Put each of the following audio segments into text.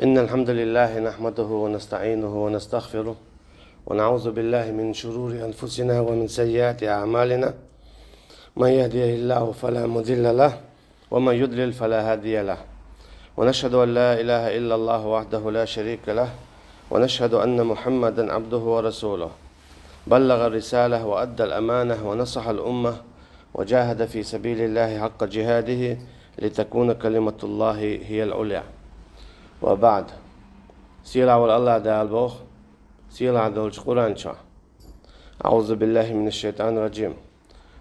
إن الحمد لله نحمده ونستعينه ونستغفره ونعوذ بالله من شرور أنفسنا ومن سيئات أعمالنا. من يهديه الله فلا مضل له ومن يضلل فلا هادي له، ونشهد أن لا إله إلا الله وحده لا شريك له، ونشهد أن محمدا عبده ورسوله، بلغ الرسالة وأدى الأمانة ونصح الأمة وجاهد في سبيل الله حق جهاده لتكون كلمة الله هي العليا. وبعد، سيلا والله دال بوخ سيلا دولش قرآن شا. أعوذ بالله من الشيطان الرجيم.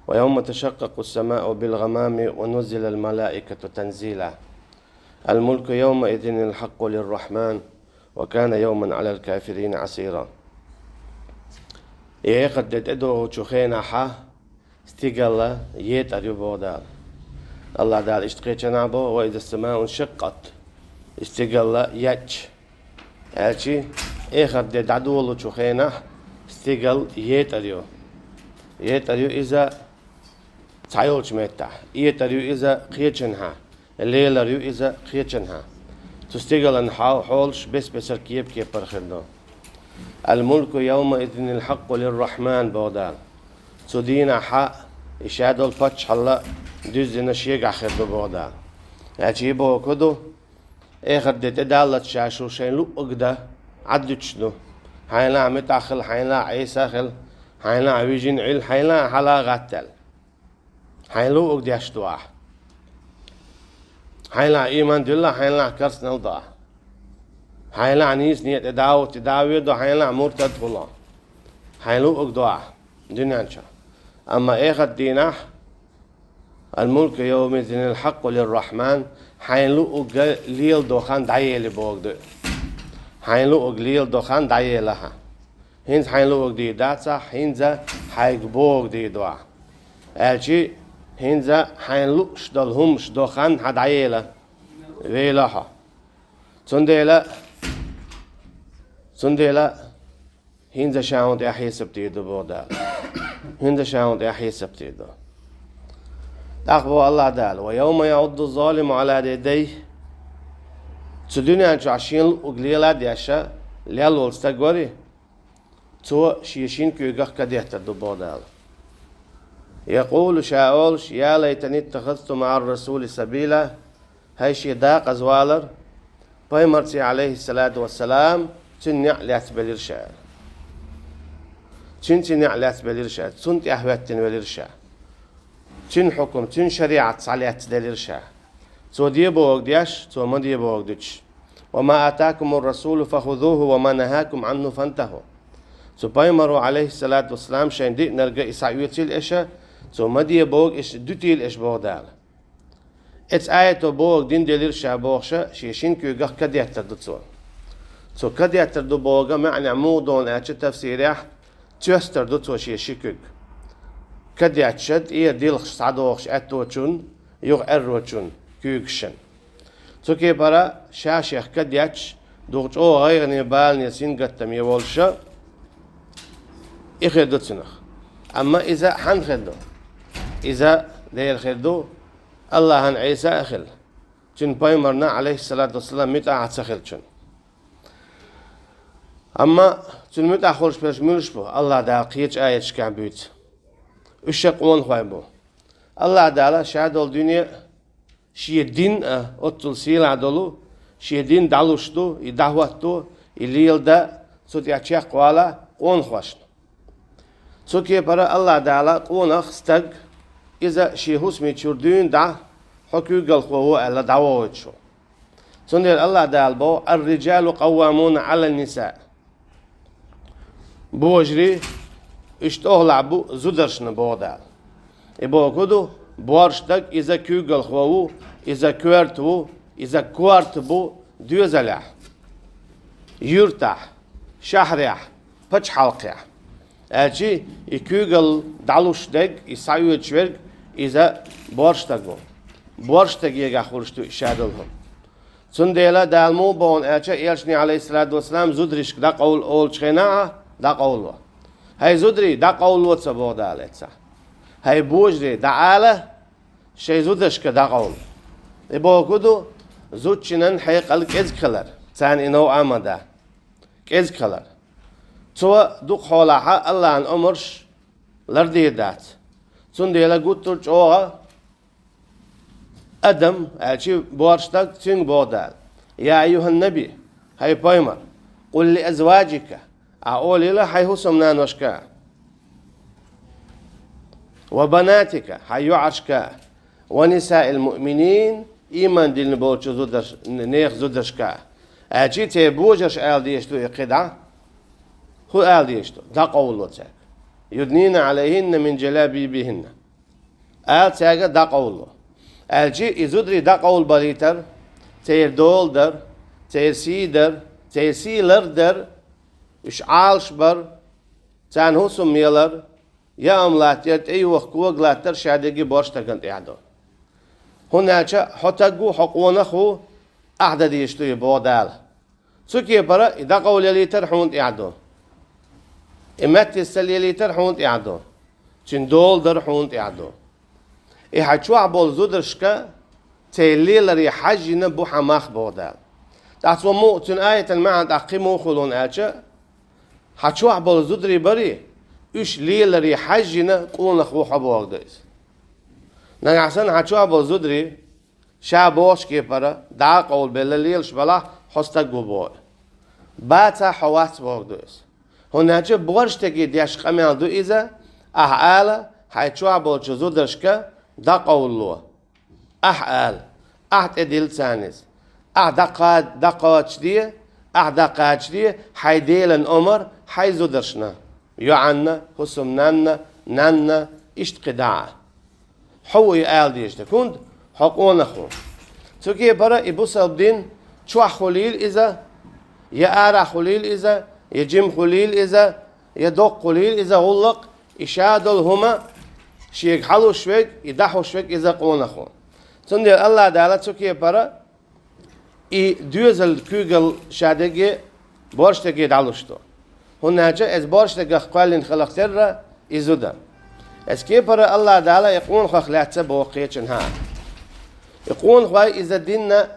ويوم تشقق السماء بالغمام ونزل الملائكة تنزيلا الملك يومئذ الحق للرحمن وكان يوما على الكافرين عسيرا. قد تدعو تشخينا حا استيقظ يت أريبو دال الله دال اشتقيتنا بو وإذا السماء انشقت استيقظ يتش ألشي قد تدعو تشخينا استيقظ يت أريو إذا تعيوش ميتا يت أريو إذا قيتشنها الليل أريو إذا قيتشنها تستيقظ أن حولش بس كيب برخدو. الملك يومئذ الحق للرحمن بودال تدينا حق إشادو الفتش حلا دوزنا شيق آخر بودال أجيبو كدو قد تدالت شاشو شين لو أقدا عدتشنو حيلا متاخل حيلا عيساخل حيلا عويجين عيل حيلا حلا غاتل حيلو أقدا أشتواه حيلا إيمان دلله حيلا كرسنا الضاه حيلا عنيس نية تداوي دو حيلا مرتد خلا حيلو أقدوا دنيا انشا. أما قد دينا الملك يومئذ الحق للرحمن حيلو أقليل دوخان دايل بوغدو حيلو أقليل دوخان دايلها هنز حيلو أقدي داتسا هنزا حيق بوغدي دوا ألشي هنزا حيلو شدالهم شدوخان هدايلة ويلها سنديلا هنزا شاوند أحيي سبتيدو بودال هنزا شاوند أحيي سبتيدو تقبو الله دال. ويوم يعض الظالم على يديه تدنيا انشو عشين اقليلا دياشا ليالو الستقوري تو شيشين كيوغخ كديهتا دو بودال. يقول شاولش يا ليتني اتخذت مع الرسول سبيلا هاي شي داق ازوالر بايمرتي عليه الصلاة والسلام تنع لات بالإرشاد تنع لات بالإرشاد تنت أهواتن بالإرشاد تن حكم تن شريعة صالحة بالإرشاد تو ديبوغ دياش تو ما ديبوغ ديش. وما آتاكم الرسول فخذوه وما نهاكم عنه فانتهوا تو بايمرو عليه الصلاة والسلام شين دي نرجع إسعيوتي الإشا تو ما ديبوغ إش دوتي الإش بودال اتس آية بوغ دين دليرشا بوغشا شيشين كيوغخ كديهتا دوتسو تو كديهتا دو بوغا معنى عمودون اتش تفسيريح تيستر دوتسو شيشيكوغ كديهتشد إيه ديلخش صعدوغش اتوچون يوغ اروچون كيوغشن تو كي برا شاشيخ كديهتش دوغش او غير نبال نسين قتم يولشا إخير دوتسنخ. أما إذا حن خدو إذا دير خدو الله هن عيسى أخل جن بايمرنا عليه الصلاة والسلام متى عتسخل جن. أما جن متى خورش بيش ملش بو الله دا قيتش آية شكام بيت وشق وان خواي بو الله دا شهد الدنيا شي دين أطل سيلا دولو شي دين دالوشتو يدعوتو يليل دا سوت يأتشيخ قوالا وان خواشن سوكي برا الله دا قوان أخستق إذا شي حسمي تشردين دا حكوك الخوة ألا دعوة شو سندر الله دال بو الرجال قوامون على النساء بوجري اشتغل بو زدرشن بو دال إبو كدو بوارشتك إذا كوك الخوة إذا كورتو إذا كوارت بو دوزلح يرتاح شهريح بچ حلقيح أجي يكوك الدالوشتك يسايو تشورك إذا بوارشتك بو بورشتك يجا خورشتو إشادلهم. سنديلا دالمو بون أجا إلشني عليه الصلاة والسلام زدريش دا قول أول شخنا دا قولوا. هاي زدري دا قولوا تسبوا دالتسا. هاي بوجري دا عالة شيء زدرش كدا قول. يبغى كدو زوجنا حيق الكز خلر. Sen ino amada. Kez kalar. Çoğa duk holaha Allah'ın ömür lardiydat. Sundela guttur çoğa Adam elçi borçtak tüm bodal. Ya eyyuhan nebi. Hay paymer. Kul li ezvacika. Aolila hay husumnan washka. وبناتك حيو عشكا ونساء المؤمنين إيمان دين بولش زودش نيخ زودشكا أجي تبوجش آل ديشتو يقدا هو آل ديشتو دا قولو تاك يدنين عليهن من جلابيبهن آل تاك دا قولو أجي إزودري دا قول باليتر تير دولدر تير سيدر تير سيلردر إش عالشبر تان هو سميلر يا أملاتير أي وقت وقلاتر شادقي بورش تكنت إعدو هناك حتقو حقونا خو أحد يشتوي بودال سوكي برا إذا قول يليتر حونت إعدو إمات السل يليتر حونت إعدو تندول در حونت إعدو إحاچوا عبول زودرشكا تيليل ري حجنا بو حماخ بودال تعطوا مؤتن آية المعنى أقيمو خلون آچا حاچوا عبول زودري بري üç liyeleri hacjine kulun akhuha boğdayız. Nagasan haçua bozudri şaboş ke para da qol belaliel şbala hosta gobo. Bata hawat boğdayız. Honaca borçtaki diyaş qamaldu iza ahala haçua bolçuzudrşka da qollu. Ahal ahd edil sanis. Daqaç diye daqaç diye haydelen Ömer hayzudrşna. يعنا حسم نانا إشت قداعة حوي آل ديشتا كنت حقونا خو تكي برا إبوس الدين شو خليل إذا يا آرا خليل إذا يا جيم خليل إذا يا دوق خليل إذا غلق إشادل هما شيك حلو شويك يدحو شويك إذا قونا خو تندي الله دالا تكي برا دوزل كوغل شادقي بورشتكي دالوشتو هناك از بارشتك قالين خلقتر إزودا از كي برا الله تعالى يقول خلقت بوقيتشن ها يقول خواي إذا ديننا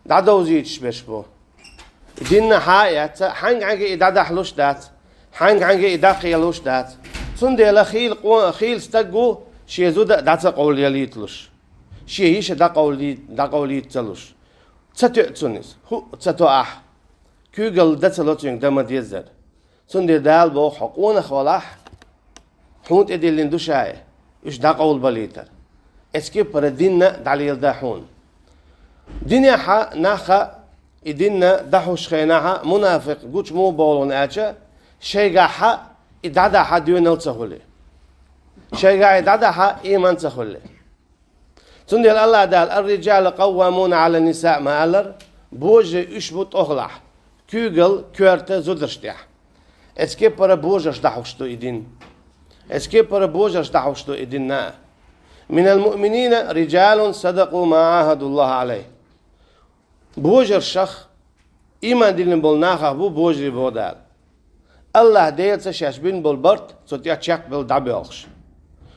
دعوزيتش بشبو ديننا حياة حنج عنك إدادة حلوش دات حنج عنك إدادة خيلوش دات سندي خيل استقو شي زودا دات قول يليتلوش شي هيش دا قولي تلوش تتعتونيس هو تتوأح كوغل داتلوتين دمد يزر سندي دال بو حقونا خلاح حونت ادلين دوشاي ايش دا قول بليتر اسكي بر ديننا داليل داحون دنيا ح ناخا ادينا دحوش خيناها منافق قوش مو بولون اچا شيغا ح ادادا ح ديونل تسهولي شيغا ادادا ح ايمان تسهولي سندي الله دال الرجال قوامون على النساء مالر بوجه اشبط اغلح كوغل كورته زودرشتيح اسكي برا بوجش دحوشتو إدين اسكي برا بوجش دحوشتو إدين من المؤمنين رجال صدقوا ما عاهدوا الله عليه بوجر شخ إيمان دلن بولناخا بو بوجري بودال الله ديلت شاشبين بالبرد ستيا تشاك بالدعبيالش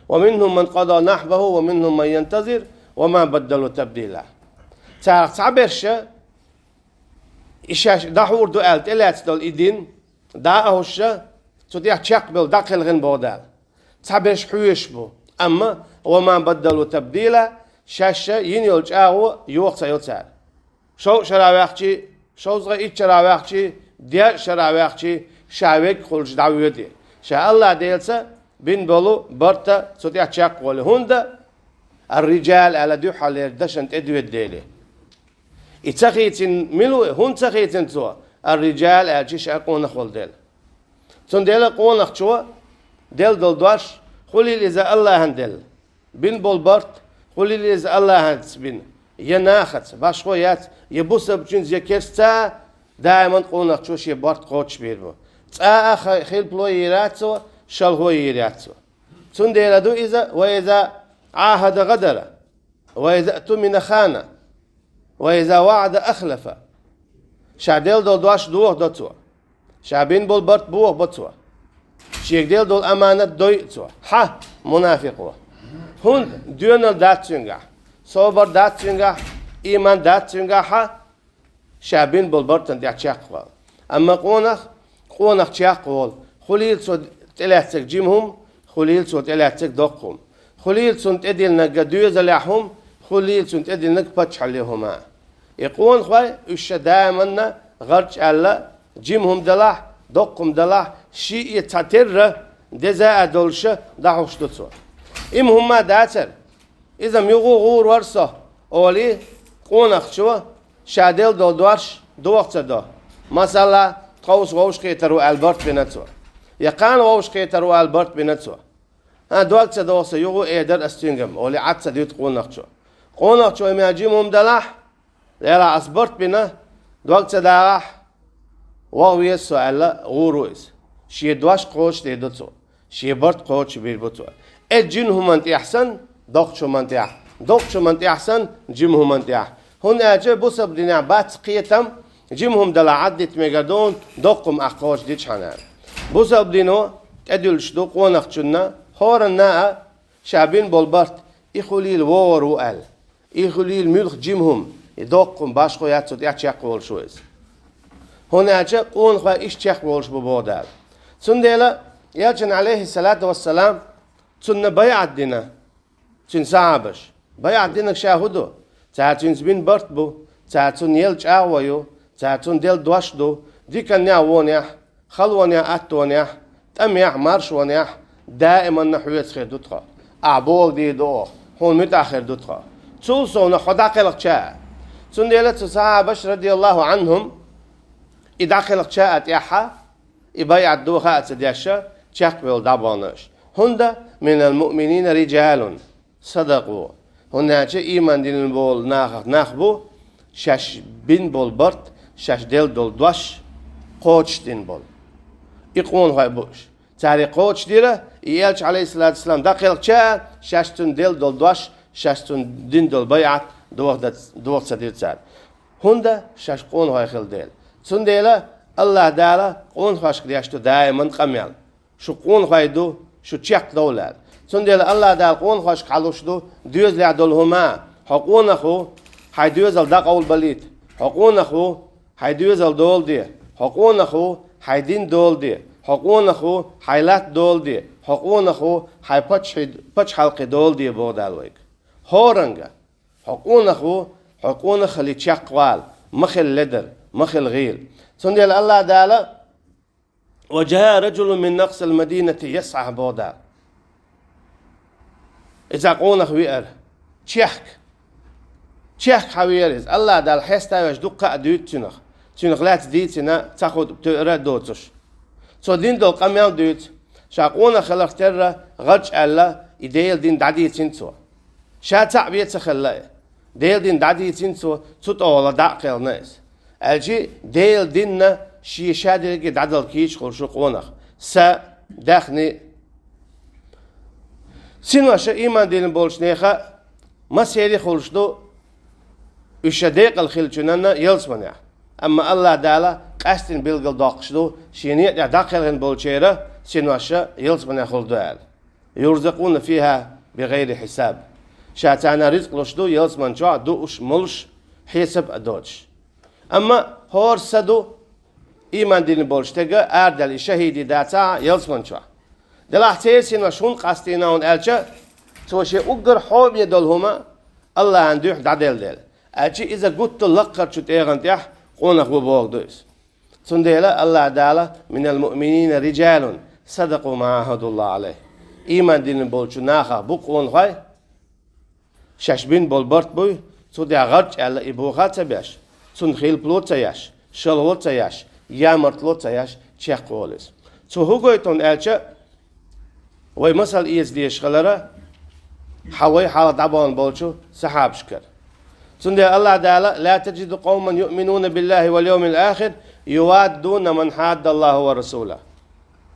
ومنهم من قضى نحبه ومنهم من ينتظر وما بدلوا تبديلا تعبرش إشاش دحور دو ألت إلات دول إدين دا أهوشة توديح تشاق بل داخل غن بودال تعبش حويش بو أما وما بدلوا تبديلا شاشة ينيولج أهو يوقت يوتال شو شراويخشي شو صغير إيش شراويخشي ديا شراويخشي شاويك خلج دعويدي شاء الله ديلسا بين بلو برتا توديح تشاق ولا هندا الرجال على دو حالير دشنت إدويد ديلي إتخيتين ملو هون تخيتين توا الرجال أجيش أكون خول ديل تنديل قون أخشوا ديل دوش خليل إذا الله هندل بين بالبرت خليل إذا الله هندس بين يناخت باش خويات يبوس بجن زكرتا دائما قون أخشوا شيء برت قوتش بيربو تا خيل بلويراتو شال هو يراتو تنديل دو إذا وإذا عاهد غدر وإذا أتمن خانة وإذا وعد أخلف شاديل دول دواش دوغ دوتوا شابين بول برت بوغ بطوا شيكديل دول أمانة دوي توا ها منافقوا هون ديونل دات سنگا صبر دات سنگا إيمان دات سنگا ها شابين بالبرتن دي تشاقوا أما قونخ تشاقوا خليل سود تلاتك جيمهم خليل سود تلاتك دقهم خليل سود أدلنا قدوز لحهم خليل سود أدلنا بتش عليهما يقون خوي إيش دائما غرج على جيمهم دلح دقهم دلح شيء يتطر دزا أدولش دعوش تتصور إم هما داتر إذا ميغو غور ورصة أولي قونخ شو شادل دو دوارش دو وقت دو مثلا قوس ووش كيترو ألبرت بنتسور يقان ووش كيترو ألبرت بنتسور ها دو وقت دو وقت يغو إيدر أستينغم أولي عدسة ديوت قونخ شو يمياجيمهم دلح يلا أصبرت بنا دو وقت دلح وهو يسو ألا غورويز شي دواش قوش ديدوتسور شي برت قوش بيربوتسور الجنهم أنت أحسن دقشو منتيح دقشو منتيح أحسن جمهم منتيح هنا أجا بوسب دينا بات قيتم جمهم دلا عدت ميغادون دقم أقوش ديش حنان بوسب دينو تدلش دوق ونخشنا هورنا شعبين بالبرت إخوليل وور وقال إخوليل ملخ جمهم يدقم باشخو ياتسو ياتشاق والشويز هنا أجا قون خوا إيش تشاق والش ببودال سنديلا يالجن عليه الصلاة والسلام سنة بيعت دينا سن صعبش بيعت دينا شاهدو تعتون زبين برت بو تعتون يلج أعويو تعتون ديل دوش دو دي كان نعوونيح خلونيح أتونيح تميح مارشونيح دائما نحويت خير دوتخا أعبول دي دو هون متأخر دوتخا تولسونا خداقلق شاء سن ديلت صحابش رضي الله عنهم إداقلق شاءت يحا إبايعت دو خاءت سدياشا تشاقبل دابانش هندا من المؤمنين رجال صدقوا هنا إيمان دين بول ناخبو شش بين بول برت شش دل دول دوش قوش دين بول يقون هاي بوش تاري قوش ديره يالش عليه الصلاة والسلام داخل شا ششتون دل دول دوش ششتون دين دول بيعت دوغ سدير تار هندا شش قون هاي خل دل سن ديلا الله دالا قون خاش كرياشتو دائما قميل شو قون هاي دو شو تشيك دولار سندل الله دال قون خوش خالوش دو دوز لعدل هما حقون أخو هاي دوز الدق أول بليت حقون أخو هاي دوز الدول دي حقون أخو هاي دين دول دي حقون أخو هايلات دول دي حقون أخو هاي بتش حلق دول دي بودالويك هورنجا حقون أخو حقون خلي تشيك قوال مخل لدر مخل غيل سندل الله دال وجاء رجل من نقص المدينة يسعى بودال إذا قونا خوير تشيك حويرز الله دال حستا يش دقة دوت تنخ لا تديتنا تاخد تقرا دوتش سو دين دول قميان دوت شاقونا خلق ترى غرج الله يديل دين دادي تنسو شا تعبية تخلى ديل دين دادي تنسو تطول داقل ناس الجي ديل ديننا شي شادر دادل كيش خلشو قونا سا داخني سينواشا إيمان دين بولش نيخا ما سيري خلشدو إشاديق الخلشنانا يلسمنيا أما الله دالا قاستين بيلغل داقشدو شينية داقلين بولشيرا سينواشا يلسمنيا خلدوال يرزقون فيها بغير حساب شاتانا رزق لشدو يلسمن شو دوش ملش حساب أدوش أما هور سدو إيمان دين بولش تيغا أردل شهيدي داتا يلسمن شو دلحتير سينواشون قاستينا ون ألشا توشي أقدر حوم يدولهما الله عندوح دادل دل أجي إذا قلت لقر شو تيغن تيح قونك ببوغ دوس سنديلا الله دالا من المؤمنين رجال صدقوا ما عهدوا الله عليه إيمان دين بولشو ناخا بقون خاي شاشبين بول برت بوي سودي غرج على إبوغات تبيش سنخيل بلوت تياش شلوت تياش يامرت لوت تياش تشيخ قوليس سو هوغويتون ألشا وي مثل إيز ديش خلرا حوي حالة دعبان بولشو سحاب شكر سندي الله تعالى لا تجد قوما يؤمنون بالله واليوم الآخر يوادون من حاد الله ورسوله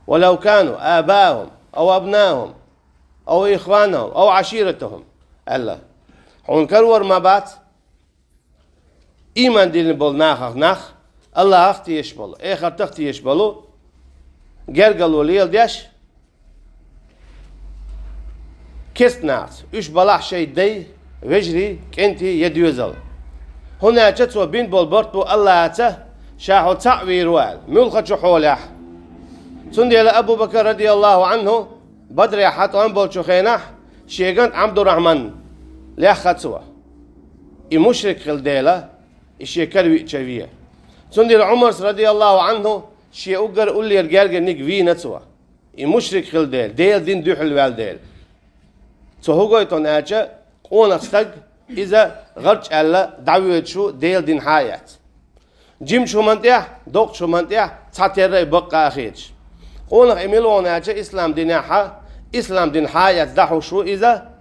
ولو كانوا آباهم أو أبناهم أو إخوانهم أو عشيرتهم الله حون كرور ما بات إيمان دين بول ناخ الله أختي يشبل إخر تختي يشبلو جرجلو ليل ديش كست ناس إيش بلاح شيء دي وجري كنتي يديوزل هنا تسوى بين بالبرتو الله ته شاحو تعوير وال ملخة حوله سندي أبو بكر رضي الله عنه بدر حتى أن بول شخينه شيغان عبد الرحمن لا خطوة مشرك خلديلا الشيكر ويتشويه سندي عمر رضي الله عنه شي أقر أولي رجال نيك في نتسوا مشرك خلديل ديل دين دوحل والديل تو هو يتون أجا قونا استق إذا غرج الله دعوة شو ديل دين حياة جيم شو منطقة دوق شو منطقة تعتير بقى أخيج قونا إميلون أجا إسلام دين إسلام دين حياة دحو شو إذا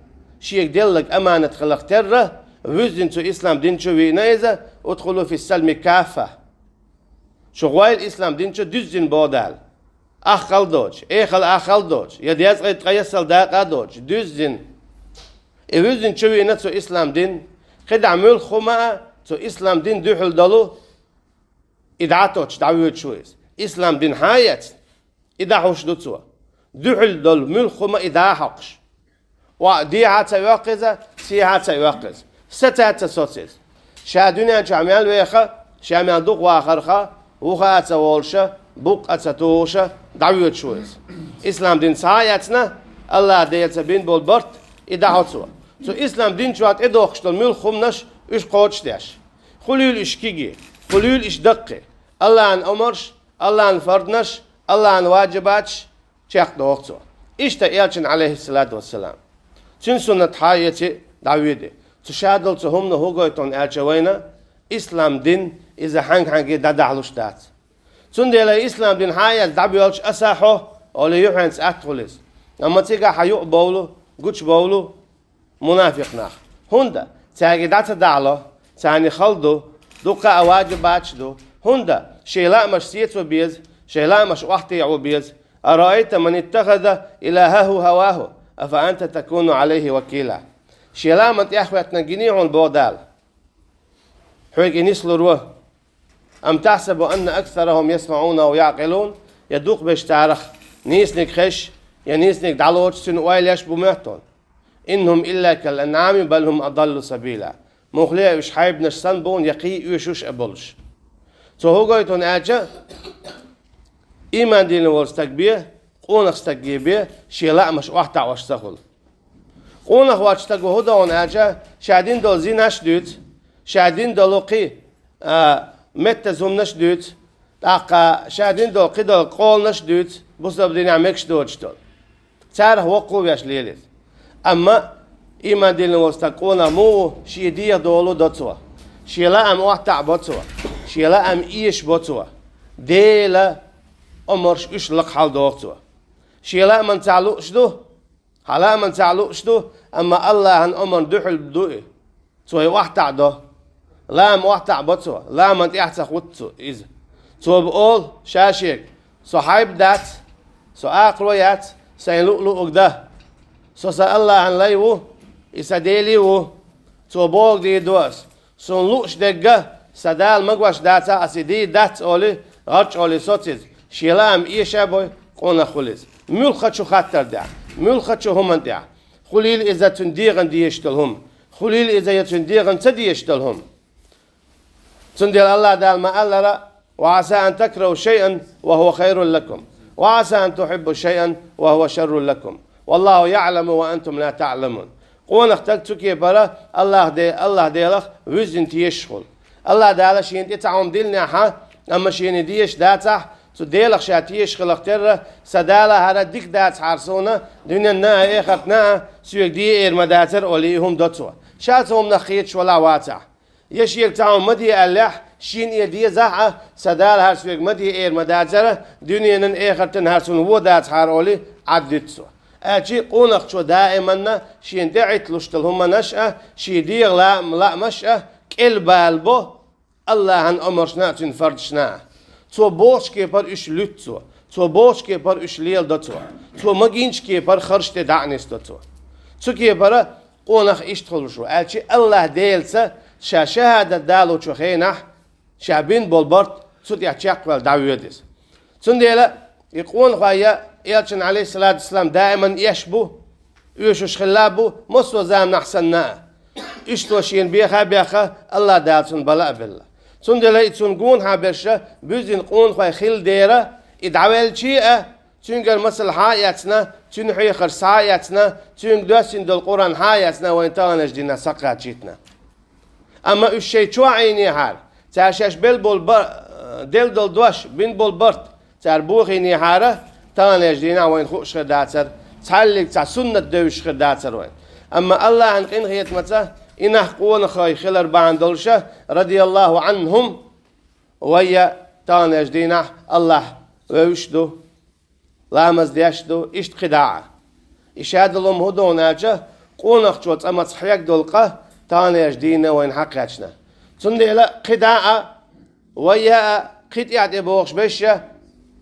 شيك ديلك أمانة خلق ترى وزن تو إسلام دين شو وينايزا ادخلوا في السلم كافة شو غوال الإسلام دين شو دزن بودال أخل دوج أخل دوج يدياز غير تغيسل داقا دوج دزن وزن شو وينا تو إسلام دين قد عمل خما تو إسلام دين دوحل دلو إدعاتوش دعوية شويز إسلام دين حياة إدعوش دوتوا دوحل دلو مل خما إدعاحقش ودي هاتا يوقظة سي هاتا يوقظ ستة سوسيس شادوني شامل ويخا شامل دوق واخرخا وخا هاتا والشا بوق هاتا توشا دعوية شويز إسلام دين ساياتنا الله ديتا بين بالبرت إدعوتوا سو إسلام دين شوات إدوخشتل مل خمنش إش قوتش داش خليل إش كيجي خليل إش دقي الله عن أمرش الله عن فردنش الله عن واجباتش شيخ دوخشوا إشتا إلشن عليه الصلاة والسلام چون سنت حياتي دعويدي تشادل تهم نهوغويتون أجوينا إسلام دين إذا هنگ دادعلوش دات چون ديلا إسلام دين حياة دعويلش أساحو أولي يوحنس أتخلص أما تيجا حيوء بولو قوش بولو منافق ناخ هندا تاجي دات دعلو تاني خلدو دوكا أواجب باتشدو هندا شيلاء مش سيتو بيز شيلاء مش وحتي عوبيز أرأيت من اتخذ إلهه هواه أفأنت تكون عليه وكيلا شيلا من تأخذنا جنيع البودال حويك نسلوا أم تحسب أن أكثرهم يسمعون ويعقلون يدوق بشتارخ نيسنك خش ينيسنك دعلوش سنوائل يشبو مهتون إنهم إلا كالأنعام بل هم أضل سبيلا مخلية وش حيب نشسن بون يقي وشوش أبولش هو قويتون أجا إيمان دين ورستقبيه قونخ استقبيه شيلا مش واحد واشتغل قونخ واشتغل هدا ونأجا شادين دول زيناش دوت شادين دولقي متى زومناش دوت تاقا شادين دول قدر قول نش دوت بصب دين عمكش دوتش دول تعرف وقو بيش ليلت أما إيمان دين ورستقونا مو شيدية دولو دوتوا شيلا أم واحد بوتوا شيلا أم إيش بوتوا ديلا أمرش إيش لق حال دوتوا شيلا من تعلقش دو حلا من تعلقش دو أما الله عن أمر دحل بدوئي توي واحد تعدو لا ما واحد تعبتوا لا من تحت خدتوا إذا تو بقول شاشيك صحيب دات سو أقلويات سيلوء ده سو سأل الله عن ليو يسديليو تو بوق دي دوس سو لوش دقة سدال مقوش داتا أسيدي دات أولي غرش أولي صوتيز شيلام إيشا بوي قونا خلص ملخة شو خاطر ده ملخة شو هم ده خليل إذا تنديغن ديشتلهم خليل إذا يتنديغن تديشتلهم تندير الله دال ما الله وعسى أن تكرهوا شيئا وهو خير لكم وعسى أن تحبوا شيئا وهو شر لكم والله يعلم وأنتم لا تعلمون قونا اختلتوا كي برا الله ديلخ وزن تيشغل الله دالا شين تتعوم ديلنا حا أما شين ديش داتح تديلخ شاتيش خلق ترى سدالا هذا ديك دات حارسونا دنيا نا إخرتنا سويك دي إرمداتر وليهم دوتوا شاتهم نخيتش ولا واتح يشيك تعوم مدي ألح شين يدي زحة سدال هرسويك مدي إرمداتر دنيا نن إخرتن هرسون ودات حارولي عدتسوا أجي قونق شو دائما شين دعيت لشتلهم نشأة شي ديغ لا مشأة كل بالبو الله عن أمرشنا تنفردشنا تو بوش كي بر إش لطو تو بوش كي بر إش ليل دتو تو مجينش كي بر خرجت دعنيس دتو تو كي بر قونخ إش تخلصو ألشي الله ديلسا شهادة دالو شو خينح شابين بالبرت تو تيحشاق والدعويدس تنديلا يقون خايا يالشن عليه الصلاة والسلام دائما يشبو يوشوش خلابو مصو زام نحسننا İştoşin biha Allah dalsın bala billah. Sundela itsun gun haberşe büzün qun khoy khil dera idawelçiye çünkü mesela hayatına çünkü khir hayatına çünkü dösün dol Kur'an hayatına ve intanej dina saqatçitna. Ama üç şey çoğu aynı hal. Çarşaş bel bol del dol doş bin bol bart. Çar bu aynı hara tanej dina ve خوش خداتر تعلق تاع سنة دوش خداتر وين. أما الله عن قين خيت متى إنه قون خاي خلر باندولشة رضي الله عنهم ويا تانج دينا الله ووشدو لامز ديشدو إشت خداعة إشهاد لهم هدوناجة قونخ جوت أما تصحيق دولقة تانج دينا وين حقاتنا تندي لا خداعة ويا قيت يعطي بوخش بشة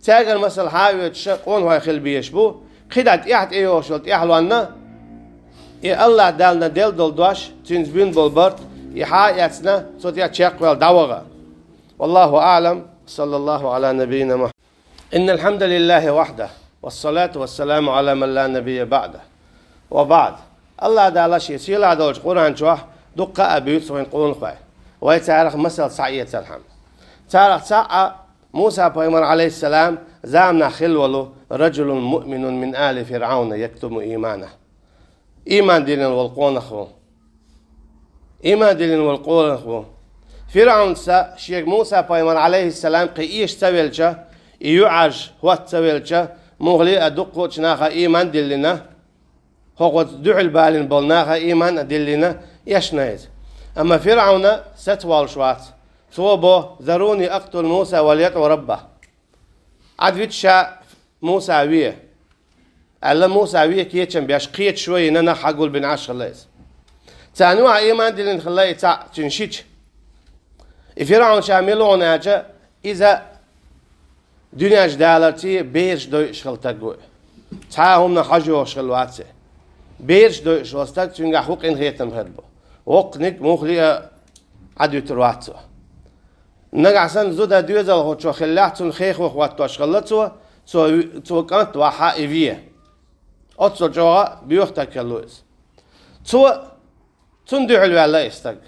تاجر مثل حاويتش قون هاي خل بيشبو خدات يعطي يوشلت يحلوانا إيه الله دالنا دل دول دوش تنزبين بالبرد يحاياتنا صوت يتشيق والدوغة والله أعلم صلى الله على نبينا محمد إن الحمد لله وحده والصلاة والسلام على من لا نبي بعده وبعد الله دالش يسيل عدوش قرآن جوح دقة أبيوت وين قرون خواي ويتعرف مثل سعية الحمد تعرف ساعة موسى بيمر عليه السلام زامنا خلوله رجل مؤمن من آل فرعون يكتم إيمانه إيمان دين والقون أخو إيمان دين والقون أخو فرعون شيخ موسى بيمر عليه السلام قيش سويلجا يعج هو سويلجا مغلي أدقو تناخا إيمان دلنا هو دعي البالين بولناخا إيمان دلنا يشنايز أما فرعون ستوال شوات صوبه ذروني أقتل موسى وليدعو ربه عدويتشا موسى ويه ألا موسى ويه كيتشن بيش قيت شوي إننا حقول بن عشر ليس تانوع إيمان دلين خلاي تاع تنشيش فرعون شاملون أجا إذا دنيا جدالتي بيرش دوي شغلتك قوي تاهم نحجو شغلواتي بيرش دوي شغلتك تنجح حق إن هيتم هربو وقنك مخلي عدو ترواتو نقعسن زودا دوزا هو شو خلاتون خيخ وخواتو شغلتو تو كانت وحا إيفيه أتصل جوا بيوختك اللوز تو تندع الولا يستق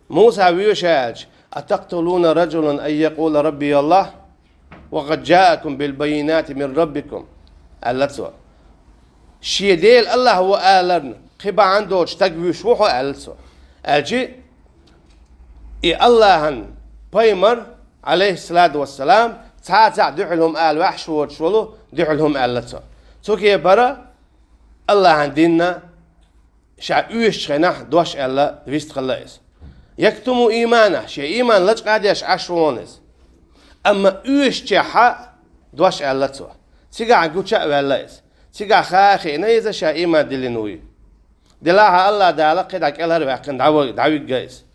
موسى بيوشاج أتقتلون رجلا أن يقول ربي الله وقد جاءكم بالبينات من ربكم ألتوا شي ديل الله هو آلرن قبا عنده تقويش وحو ألتوا أجي إي اللهن بيمر عليه الصلاة والسلام تعال دعلهم آل وحش وشولو دعلهم ألتوا توكي برا الله عندنا شع يوش خناح دوش ألا ويست خلاص يكتموا إيمانه شيء إيمان لج قاديش عشرونز أما يوش جحا دوش ألا تو تيجا عقوشة ولاس تيجا خاخي نيزة شيء إيمان دلنوي دلاها الله دالا قدك الهر وقن دعوي جايز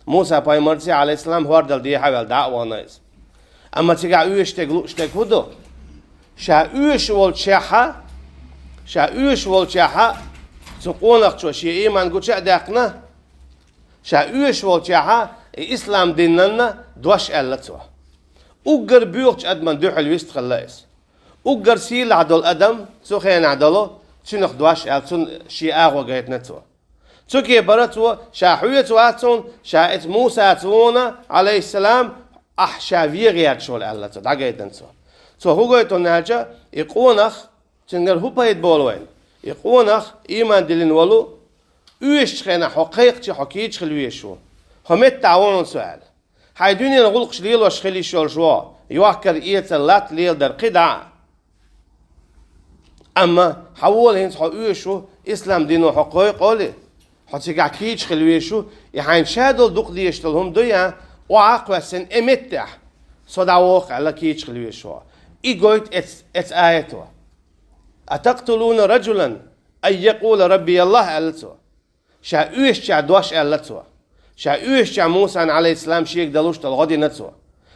موسى بايمرسي عليه السلام هو دل دي حول دعوة نايز أما تيجا يوش تقولش تقولو شع يوش والشحا شا يوش والشحا سقونك شو شيء إيمان قوتش دقنا شا يوش والشحا إسلام ديننا دوش ألتوا أجر بيوتش أدمن دوح الويست خلاص أجر سيل عدل أدم سخين عدله تنخ دوش ألتون شيء أغوى جيت نتوا تكي برتوا شا حويت واتون شا إت موسى تونا عليه السلام أحشا فيغيات شو ألتوا دا جيت نتوا تو هو جيت ناجا يقونخ تنقل هو بايد بولوين يقونخ إيمان دلين ولو يوش خينا حقيقتي حكيتش خلويشو همت تعاون سؤال هاي دنيا نقولكش ليل وش خلي شو جوا يوكر إيت اللات ليل در قدع أما حول هنس حقيقشو إسلام دينو حقيق قولي حتيجع كيتش خلويشو يحين شادل دوق ديشتلهم دويا وعقوة سن إمتح صدعوق على كيتش خلويشو إيجويت إتس آيتو أتقتلون رجلا أن يقول ربي الله ألتوا شا يوش شا دوش ألتوا شا يوش شا موسى عليه السلام شيك دلوش تلغدي نتوا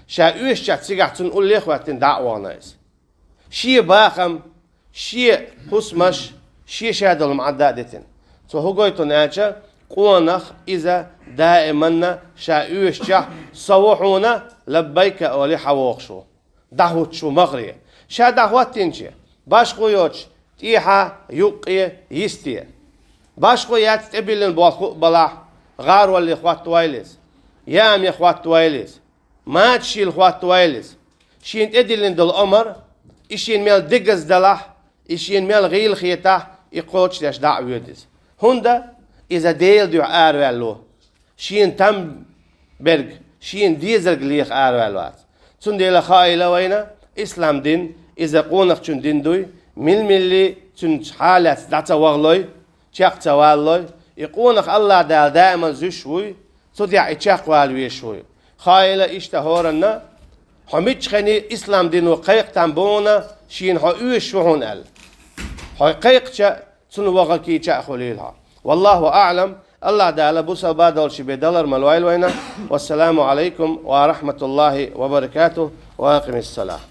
شا يوش شا تسيقعتون قول لي إخواتين دعوة نايس شي باخم شي حسمش شي شهد المعدادتين تو هو قويتو ناجا قونخ إذا دائما شا يوش شا صوحونا لبيك أولي حووخشو دعوت شو مغرية شا دعوات تنشي باشقو يوش تيحا يقي يستي باشقو يات تبيلن بوخو بلا غار واللي خوات تويلس يام يا خوات تويلس ما تشيل خوات تويلس شين ادلين دل عمر إشين ميل دقز دلح إشين ميل غيل خيته يقولش ليش دعويدس هندا إذا ديل ديو آروالو شين تم برج شين ديزل غليخ آروالوات تون ديلا خايلة وينا إسلام دين إذا قونق تون دين دوي ملي تون حالات دعتا وغلوي تشاق توالوي يقونق الله دائما زشوي توديع اتشاق والوي شوي خايلة اشتهورنا حميتش خني إسلام دين وقيق تنبونا شين حقوش شوهون ال حقيق تون وغلكي تشاق خليلها والله أعلم الله دالا بوسا بادول شي $1 ملوايل وينا والسلام عليكم ورحمة الله وبركاته وأقم الصلاة